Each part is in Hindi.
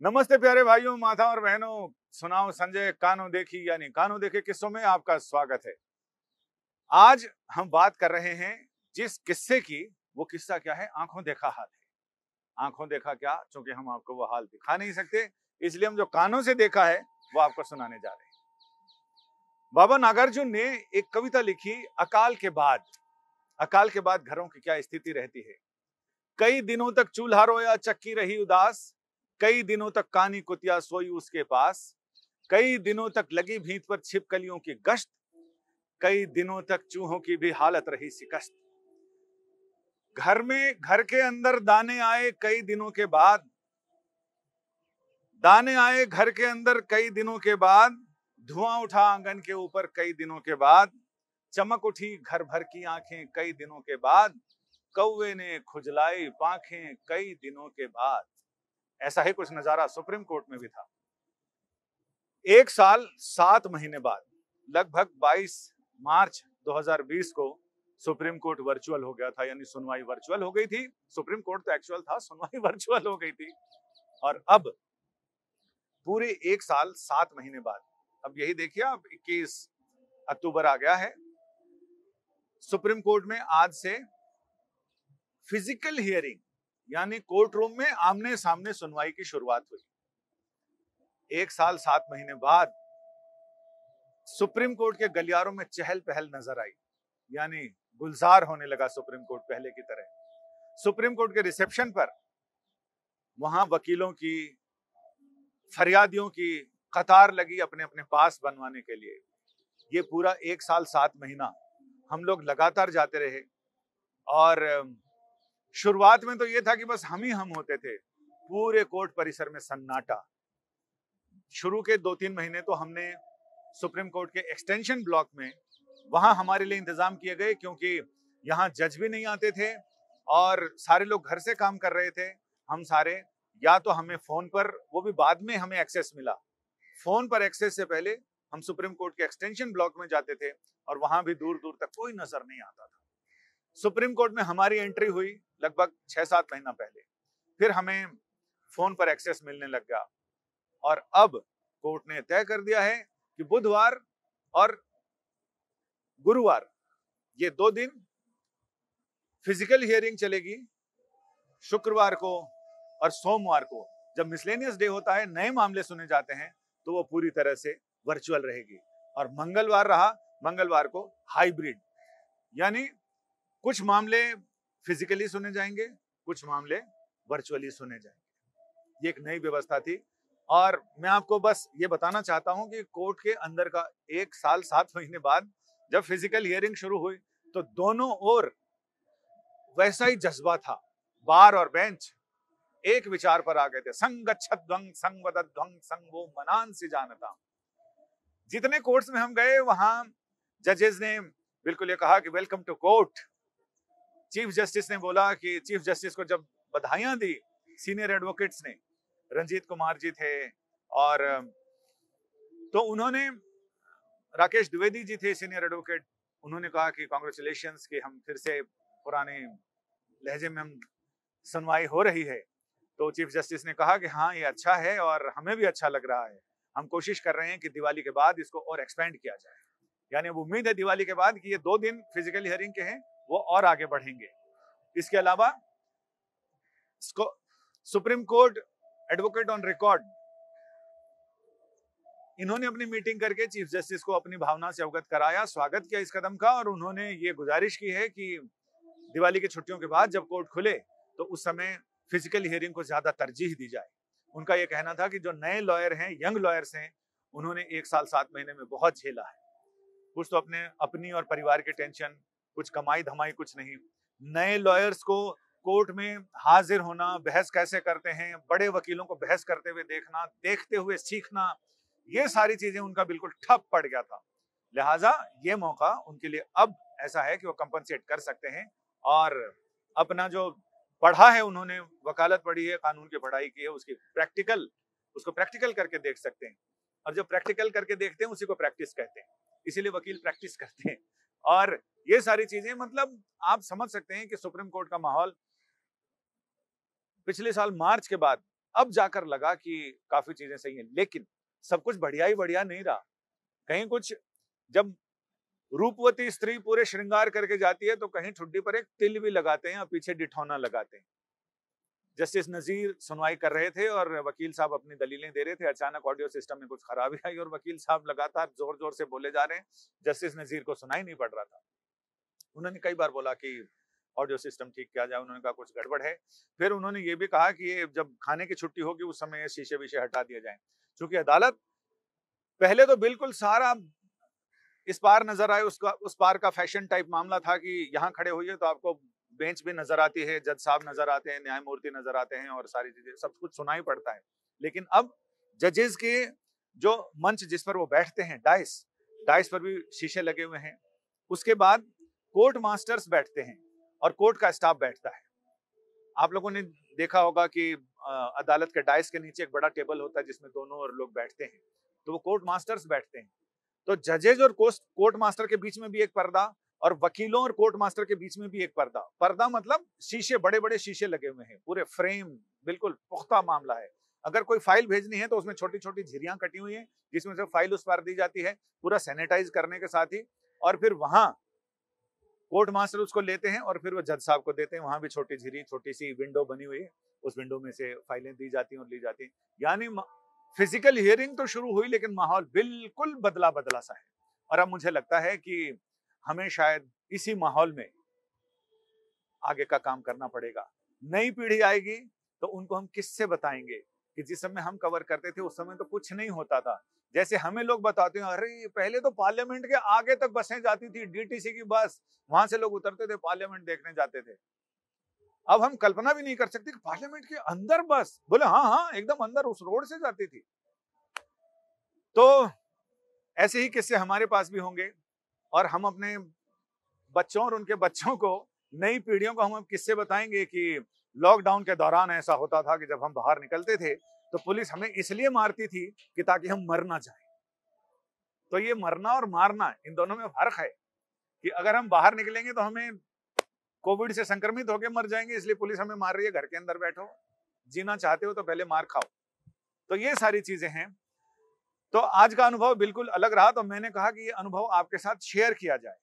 नमस्ते प्यारे भाइयों, माता और बहनों। सुनाओ संजय कानो देखी यानी कानो देखे किस्सों में आपका स्वागत है। आज हम बात कर रहे हैं जिस किस्से की, वो किस्सा क्या है? आंखों देखा हाल है। आंखों देखा क्या, क्योंकि हम आपको वो हाल दिखा नहीं सकते, इसलिए हम जो कानों से देखा है वो आपको सुनाने जा रहे हैं। बाबा नागार्जुन ने एक कविता लिखी, अकाल के बाद। अकाल के बाद घरों की क्या स्थिति रहती है। कई दिनों तक चूल्हा रोया, चक्की रही उदास। कई दिनों तक कानी कुतिया सोई उसके पास। कई दिनों तक लगी भीत पर छिपकलियों की गश्त। कई दिनों तक चूहों की भी हालत रही शिकस्त। घर के अंदर दाने आए कई दिनों के बाद। दाने आए घर के अंदर कई दिनों के बाद। धुआं उठा आंगन के ऊपर कई दिनों के बाद। चमक उठी घर भर की आंखें कई दिनों के बाद। कौवे ने खुजलाई पांखें कई दिनों के बाद। ऐसा ही कुछ नजारा सुप्रीम कोर्ट में भी था। 1 साल 7 महीने बाद, लगभग 22 मार्च 2020 को सुप्रीम कोर्ट वर्चुअल हो गया था, यानी सुनवाई वर्चुअल हो गई थी। सुप्रीम कोर्ट तो एक्चुअल था, सुनवाई वर्चुअल हो गई थी। और अब पूरे 1 साल 7 महीने बाद, अब यही देखिए, अब 21 अक्टूबर आ गया है। सुप्रीम कोर्ट में आज से फिजिकल हियरिंग यानी कोर्ट रूम में आमने सामने सुनवाई की शुरुआत हुई। 1 साल 7 महीने बाद सुप्रीम कोर्ट के गलियारों में चहल पहल नजर आई, यानी गुलजार होने लगा सुप्रीम कोर्ट पहले की तरह। सुप्रीम कोर्ट के रिसेप्शन पर वहां वकीलों की, फरियादियों की कतार लगी अपने अपने पास बनवाने के लिए। ये पूरा 1 साल 7 महीना हम लोग लगातार जाते रहे। और शुरुआत में तो ये था कि बस हम ही हम होते थे, पूरे कोर्ट परिसर में सन्नाटा। शुरू के 2-3 महीने तो हमने सुप्रीम कोर्ट के एक्सटेंशन ब्लॉक में, वहां हमारे लिए इंतजाम किए गए, क्योंकि यहाँ जज भी नहीं आते थे और सारे लोग घर से काम कर रहे थे। हम सारे, या तो हमें फोन पर, वो भी बाद में हमें एक्सेस मिला, फोन पर एक्सेस से पहले हम सुप्रीम कोर्ट के एक्सटेंशन ब्लॉक में जाते थे और वहां भी दूर दूर तक कोई नजर नहीं आता था। सुप्रीम कोर्ट में हमारी एंट्री हुई लगभग 6-7 महीना पहले, फिर हमें फोन पर एक्सेस मिलने लग गया। और अब कोर्ट ने तय कर दिया है कि बुधवार और गुरुवार, ये 2 दिन फिजिकल हियरिंग चलेगी। शुक्रवार को और सोमवार को, जब मिसलेनियस डे होता है, नए मामले सुने जाते हैं, तो वो पूरी तरह से वर्चुअल रहेगी। और मंगलवार रहा, मंगलवार को हाइब्रिड, यानी कुछ मामले फिजिकली सुने जाएंगे, कुछ मामले वर्चुअली सुने जाएंगे। ये एक नई व्यवस्था थी। और मैं आपको बस ये बताना चाहता हूं कि कोर्ट के अंदर का 1 साल 7 महीने बाद जब फिजिकल हियरिंग शुरू हुई, तो दोनों ओर वैसा ही जज्बा था। बार और बेंच एक विचार पर आ गए थे, संगच्छध्वं संवदध्वं संगो मनांसि जानता। जितने कोर्ट्स में हम गए, वहां जजेस ने बिल्कुल ये कहा कि welcome to court. Chief justice ने बोला कि, चीफ जस्टिस को जब बधाइयां दी सीनियर एडवोकेट्स ने, रंजीत कुमार जी थे, और तो उन्होंने, राकेश द्विवेदी जी थे सीनियर एडवोकेट, उन्होंने कहा कि कांग्रेचुलेशंस कि हम फिर से पुराने लहजे में हम सुनवाई हो रही है। तो चीफ जस्टिस ने कहा कि हाँ, ये अच्छा है और हमें भी अच्छा लग रहा है। हम कोशिश कर रहे हैं कि दिवाली के बाद इसको और एक्सपेंड किया जाए, यानी वो उम्मीद है दिवाली के बाद कि ये 2 दिन फिजिकल हियरिंग के हैं, वो और आगे बढ़ेंगे। इसके अलावा supreme court advocate on record, इन्होंने अपनी मीटिंग करके चीफ जस्टिस को अपनी भावना से अवगत कराया, स्वागत किया इस कदम का, और उन्होंने ये गुजारिश की है कि दिवाली की छुट्टियों के बाद जब कोर्ट खुले, तो उस समय फिजिकल हियरिंग को ज्यादा तरजीह दी जाए। उनका यह कहना था कि जो नए लॉयर हैं, यंग लॉयर्स हैं, उन्होंने 1 साल 7 महीने में बहुत झेला है। कुछ तो अपनी और परिवार की टेंशन, कुछ कमाई धमाई, कुछ नहीं। नए लॉयर्स को कोर्ट में हाजिर होना, बहस कैसे करते हैं, बड़े वकीलों को बहस करते हुए देखना, देखते हुए सीखना, ये सारी चीजें उनका बिल्कुल ठप पड़ गया था। लिहाजा ये मौका उनके लिए अब ऐसा है कि वो कंपनसेट कर सकते हैं और अपना जो पढ़ा है, उन्होंने वकालत पढ़ी है, कानून की पढ़ाई की है, उसको प्रैक्टिकल करके देख सकते हैं। और जो प्रैक्टिकल करके देखते हैं, उसी को प्रैक्टिस कहते हैं। इसीलिए वकील प्रैक्टिस करते हैं। और ये सारी चीजें, मतलब आप समझ सकते हैं कि सुप्रीम कोर्ट का माहौल पिछले साल मार्च के बाद अब जाकर लगा कि काफी चीजें सही हैं, लेकिन सब कुछ बढ़िया ही बढ़िया नहीं रहा। कहीं कुछ, जब रूपवती स्त्री पूरे श्रृंगार करके जाती है तो कहीं ठुड्डी पर एक तिल भी लगाते हैं और पीछे डिठौना लगाते हैं। जस्टिस नजीर सुनवाई कर रहे थे और वकील साहब अपनी दलीलें दे रहे थे। अचानक ऑडियो सिस्टम में कुछ खराबी आई और वकील साहब लगातार जोर जोर से बोले जा रहे हैं। जस्टिस नजीर को सुनाई नहीं पड़ रहा था। उन्होंने कई बार बोला कि ऑडियो सिस्टम ठीक किया जाए। उन्होंने कहा कुछ गड़बड़ है। फिर उन्होंने ये भी कहा कि ये जब खाने की छुट्टी होगी उस समय शीशे वीशे हटा दिए जाएं। चूंकि अदालत पहले तो बिल्कुल सारा इस पार नजर आए, उसका उस पार का फैशन टाइप मामला था कि यहाँ खड़े होइए तो आपको बेंच भी नजर आती है, जज साहब नजर आते हैं, न्यायमूर्ति नजर आते हैं और सारी चीजें सब कुछ सुनाई पड़ता है। लेकिन अब जजेस के जो मंच जिस पर वो बैठते हैं, डाइस पर भी शीशे लगे हुए हैं। उसके बाद कोर्ट मास्टर्स बैठते हैं और कोर्ट का स्टाफ बैठता है। आप लोगों ने देखा होगा कि अदालत के डाइस के नीचे एक बड़ा टेबल होता है जिसमें दोनों और लोग बैठते हैं, तो वो कोर्ट मास्टर्स बैठते हैं। तो जजेज और कोर्ट मास्टर के बीच में भी एक पर्दा और वकीलों और कोर्ट मास्टर के बीच में भी एक पर्दा मतलब शीशे, बड़े बड़े शीशे लगे हुए हैं, पूरे फ्रेम, बिल्कुल पुख्ता मामला है। अगर कोई फाइल भेजनी है तो उसमें छोटी छोटी झिरियां कटी हुई हैं जिसमें से फाइल उस पार दी जाती है, पूरा सैनिटाइज करने के साथ ही। और फिर वहां कोर्ट मास्टर उसको लेते हैं और फिर वो जज साहब को देते हैं। वहां भी छोटी झिरी, छोटी सी विंडो बनी हुई है, उस विंडो में से फाइलें दी जाती हैं और ली जाती हैं। यानी फिजिकल हियरिंग तो शुरू हुई लेकिन माहौल बिल्कुल बदला बदला सा है। और अब मुझे लगता है कि हमें शायद इसी माहौल में आगे का काम करना पड़ेगा। नई पीढ़ी आएगी तो उनको हम किससे बताएंगे कि जिस समय हम कवर करते थे उस समय तो कुछ नहीं होता था। जैसे हमें लोग बताते हैं, अरे पहले तो पार्लियामेंट के आगे तक बसें जाती थी, डीटीसी की बस, वहां से लोग उतरते थे, पार्लियामेंट देखने जाते थे। अब हम कल्पना भी नहीं कर सकते कि पार्लियामेंट के अंदर बस, बोले हाँ हाँ एकदम अंदर उस रोड से जाती थी। तो ऐसे ही किस्से हमारे पास भी होंगे और हम अपने बच्चों और उनके बच्चों को, नई पीढ़ियों को हम किस्से बताएंगे कि लॉकडाउन के दौरान ऐसा होता था कि जब हम बाहर निकलते थे तो पुलिस हमें इसलिए मारती थी कि ताकि हम मर ना जाए। तो ये मरना और मारना, इन दोनों में फर्क है कि अगर हम बाहर निकलेंगे तो हमें कोविड से संक्रमित होकर मर जाएंगे, इसलिए पुलिस हमें मार रही है, घर के अंदर बैठो, जीना चाहते हो तो पहले मार खाओ। तो ये सारी चीजें हैं। तो आज का अनुभव बिल्कुल अलग रहा, तो मैंने कहा कि ये अनुभव आपके साथ शेयर किया जाए।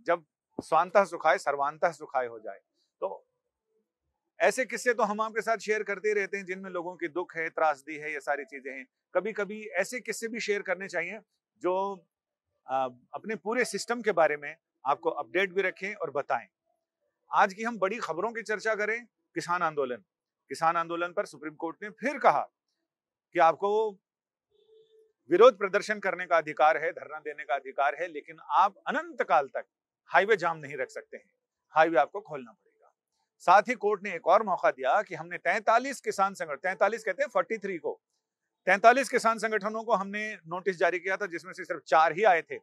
जब स्वांतः सुखाय सर्वांतः सुखाय हो जाए, तो ऐसे किस्से तो हम आपके साथ शेयर करते रहते हैं जिनमें लोगों की दुख है, त्रासदी है, ये सारी चीजें हैं। कभी कभी ऐसे किस्से भी शेयर करने चाहिए जो अपने पूरे सिस्टम के बारे में आपको अपडेट भी रखें और बताएं। आज की हम बड़ी खबरों की चर्चा करें। किसान आंदोलन पर सुप्रीम कोर्ट ने फिर कहा कि आपको विरोध प्रदर्शन करने का अधिकार है, धरना देने का अधिकार है, लेकिन आप अनंत काल तक हाईवे जाम नहीं रख सकते हैं, हाईवे आपको खोलना पड़ेगा। साथ ही कोर्ट ने एक और मौका दिया कि हमने 43 किसान संगठन, 43 कहते हैं 43 को, 43 किसान संगठनों को हमने नोटिस जारी किया था जिसमें से सिर्फ 4 ही आए थे।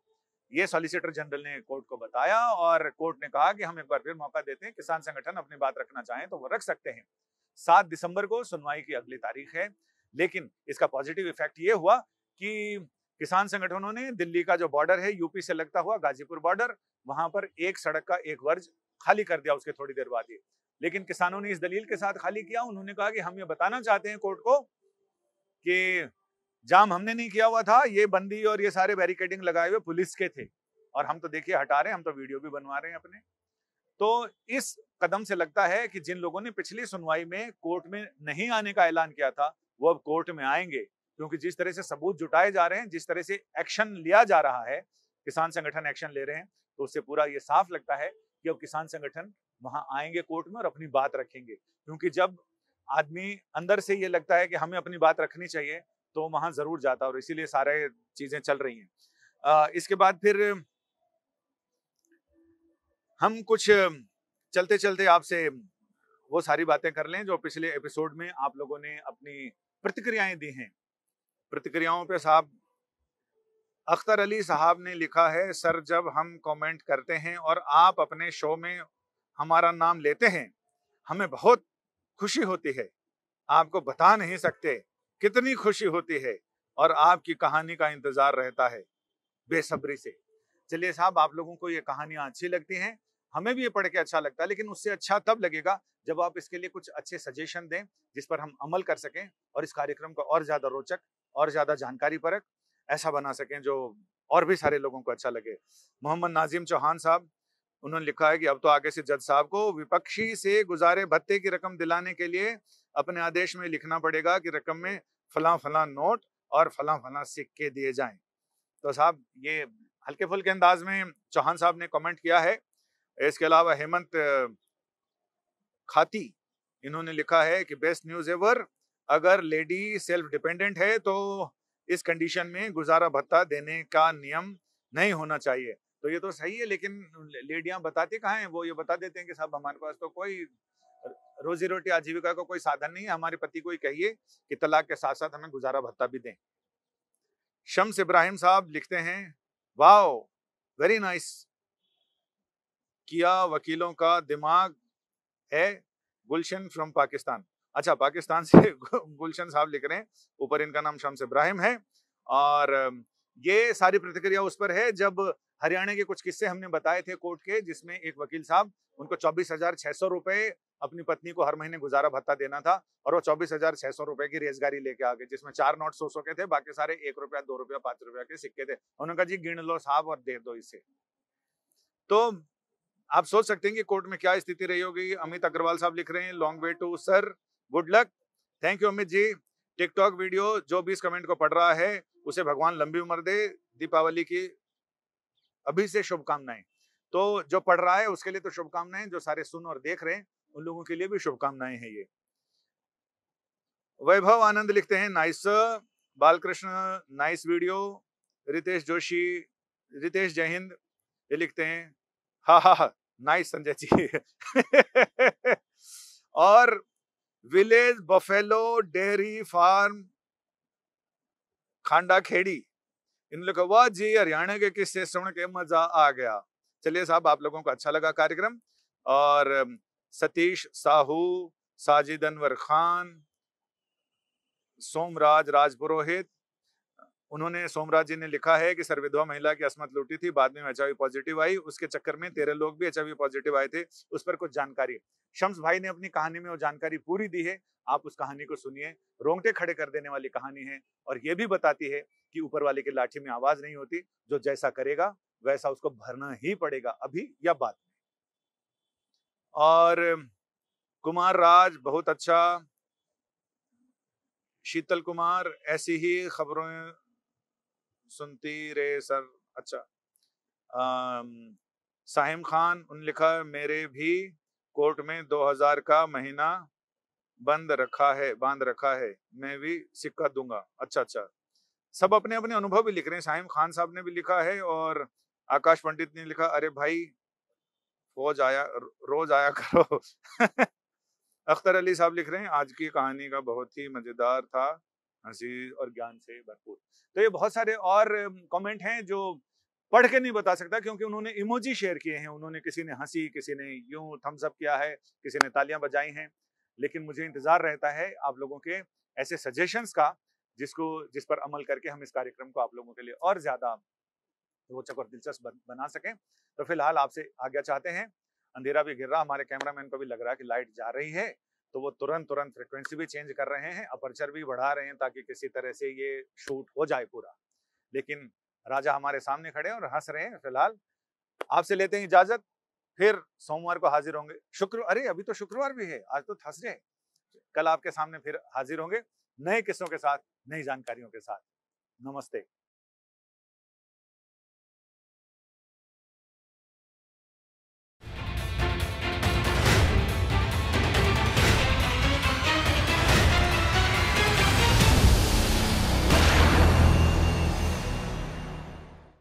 ये सॉलिसिटर जनरल ने कोर्ट को बताया और कोर्ट ने कहा कि हम एक बार फिर मौका देते हैं, किसान संगठन अपनी बात रखना चाहें तो वो रख सकते हैं। 7 दिसंबर को सुनवाई की अगली तारीख है, लेकिन इसका पॉजिटिव इफेक्ट ये हुआ कि किसान संगठनों ने दिल्ली का जो बॉर्डर है यूपी से लगता हुआ गाजीपुर बॉर्डर, वहां पर एक सड़क का एक वर्ज खाली कर दिया उसके थोड़ी देर बाद ही। लेकिन किसानों ने इस दलील के साथ खाली किया, उन्होंने कहा कि हम ये बताना चाहते हैं कोर्ट को कि जाम हमने नहीं किया हुआ था, ये बंदी और ये सारे बैरिकेडिंग लगाए हुए पुलिस के थे और हम तो देखिए हटा रहे हैं, हम तो वीडियो भी बनवा रहे हैं अपने। तो इस कदम से लगता है कि जिन लोगों ने पिछली सुनवाई में कोर्ट में नहीं आने का ऐलान किया था वो अब कोर्ट में आएंगे, क्योंकि जिस तरह से सबूत जुटाए जा रहे हैं, जिस तरह से एक्शन लिया जा रहा है, किसान संगठन एक्शन ले रहे हैं, तो उससे पूरा ये साफ लगता है कि अब किसान संगठन वहां आएंगे कोर्ट में और अपनी बात रखेंगे। क्योंकि जब आदमी अंदर से ये लगता है कि हमें अपनी बात रखनी चाहिए तो वहां जरूर जाता है और इसीलिए सारे चीजें चल रही हैं। इसके बाद फिर हम कुछ चलते चलते आपसे वो सारी बातें कर लें जो पिछले एपिसोड में आप लोगों ने अपनी प्रतिक्रियाएं दी हैं। प्रतिक्रियाओं पे साहब अख्तर अली साहब ने लिखा है, सर जब हम कमेंट करते हैं और आप अपने शो में हमारा नाम लेते हैं हमें बहुत खुशी होती है, आपको बता नहीं सकते कितनी खुशी होती है और आपकी कहानी का इंतजार रहता है बेसब्री से। चलिए साहब, आप लोगों को ये कहानियां अच्छी लगती हैं, हमें भी ये पढ़ के अच्छा लगता है, लेकिन उससे अच्छा तब लगेगा जब आप इसके लिए कुछ अच्छे सजेशन दें जिस पर हम अमल कर सकें और इस कार्यक्रम को और ज्यादा रोचक और ज्यादा जानकारी परक ऐसा बना सकें जो और भी सारे लोगों को अच्छा लगे। मोहम्मद नाजिम चौहान साहब, उन्होंने लिखा है कि अब तो आगे से जज साहब को विपक्षी से गुजारे भत्ते की रकम दिलाने के लिए अपने आदेश में लिखना पड़ेगा कि रकम में फला फला नोट और फला फला सिक्के दिए जाएं। तो साहब ये हल्के फुल्के अंदाज में चौहान साहब ने कमेंट किया है। इसके अलावा हेमंत खाती, इन्होंने लिखा है कि बेस्ट न्यूज एवर, अगर लेडी सेल्फ डिपेंडेंट है तो इस कंडीशन में गुजारा भत्ता देने का नियम नहीं होना चाहिए। तो ये तो सही है, लेकिन लेडियां बताती कहाँ हैं? वो ये बता देते हैं कि साहब हमारे पास तो कोई रोजी रोटी आजीविका का कोई साधन नहीं है, हमारे पति को ही कहिए कि तलाक के साथ साथ हमें गुजारा भत्ता भी दें। शम्स इब्राहिम साहब लिखते हैं, वाओ वेरी नाइस, किया वकीलों का दिमाग है। गुलशन फ्रॉम पाकिस्तान। अच्छा, पाकिस्तान से गुलशन साहब लिख रहे हैं, ऊपर इनका नाम शम्स इब्राहिम है। और ये सारी प्रतिक्रिया उस पर है जब हरियाणा के कुछ किस्से हमने बताए थे कोर्ट के, जिसमें एक वकील साहब, उनको 24,600 रुपए अपनी पत्नी को हर महीने गुजारा भत्ता देना था, और वो 24,600 रुपए की रेजगारी लेके आ गए, जिसमें 4 नोट 100 के थे, बाकी सारे 1 रुपया, 2 रुपया, 5 रुपया के सिक्के थे। उन्होंने कहा जी गिन लो साहब और दे दो इसे। तो आप सोच सकते हैं कि कोर्ट में क्या स्थिति रही होगी। अमित अग्रवाल साहब लिख रहे हैं, long way to sir, good luck. Thank you Amit ji. TikTok video जो भी इस कमेंट को पढ़ रहा है उसे भगवान लंबी उम्र दे, दीपावली की अभी से शुभकामनाएं। तो जो पढ़ रहा है उसके लिए तो शुभकामनाएं, जो सारे सुन और देख रहे हैं उन लोगों के लिए भी शुभकामनाएं हैं। ये वैभव आनंद लिखते हैं, nice Balakrishna, nice video. Ritesh Joshi, Ritesh जय हिंद, ये लिखते हैं, हा हा हा नाइस संजय जी। और विलेज बफेलो डेयरी फार्म खांडा खेड़ी, इन लोगों वाह जी हरियाणा के किस्से सुन के मजा आ गया। चलिए साहब, आप लोगों को अच्छा लगा कार्यक्रम। और सतीश साहू, साजिद अनवर खान, सोमराज राजपुरोहित, उन्होंने, सोमराज जी ने लिखा है कि सर विधवा महिला की अस्मत लूटी थी, बाद में HIV पॉजिटिव आई, उसके चक्कर में 13 लोग भी HIV पॉजिटिव आए थे, उस पर कुछ जानकारी। शम्स भाई ने अपनी कहानी में वो जानकारी पूरी दी है, आप उस कहानी को सुनिए, रोंगटे खड़े कर देने वाली कहानी है, और ये भी बताती है कि ऊपर वाले की लाठी में आवाज नहीं होती, जो जैसा करेगा वैसा उसको भरना ही पड़ेगा, अभी या बाद में। और कुमार राज, बहुत अच्छा। शीतल कुमार, ऐसी ही खबरें सुनती रहे सर। अच्छा। साहिम खान, उन्होंने लिखा है, मेरे भी कोर्ट में 2000 का महीना बांध रखा है, मैं भी सिक्का दूंगा। अच्छा अच्छा, सब अपने अपने अनुभव भी लिख रहे हैं। साहिम खान साहब ने भी लिखा है, और आकाश पंडित ने लिखा, अरे भाई रोज आया करो। अख्तर अली साहब लिख रहे हैं, आज की कहानी का बहुत ही मजेदार था, हंसी और ज्ञान से भरपूर। तो ये बहुत सारे और कमेंट हैं जो पढ़ के नहीं बता सकता, क्योंकि उन्होंने इमोजी शेयर किए हैं, उन्होंने, किसी ने हंसी, किसी ने यूं थम्स अप किया है, किसी ने तालियां बजाई हैं। लेकिन मुझे इंतजार रहता है आप लोगों के ऐसे सजेशंस का, जिस पर अमल करके हम इस कार्यक्रम को आप लोगों के लिए और ज्यादा रोचक और दिलचस्प बना सकें। तो फिलहाल आपसे आज्ञा चाहते हैं, अंधेरा भी गिर रहा, हमारे कैमरामैन को भी लग रहा है कि लाइट जा रही है, तो वो तुरंत फ्रिक्वेंसी भी चेंज कर रहे हैं, अपर्चर भी बढ़ा रहे हैं, ताकि किसी तरह से ये शूट हो जाए पूरा। लेकिन राजा हमारे सामने खड़े हैं और हंस रहे हैं। फिलहाल आपसे लेते हैं इजाजत, फिर सोमवार को हाजिर होंगे। अरे अभी तो शुक्रवार भी है, आज तो थर्सडे है। कल आपके सामने फिर हाजिर होंगे नए किस्सों के साथ, नई जानकारियों के साथ। नमस्ते।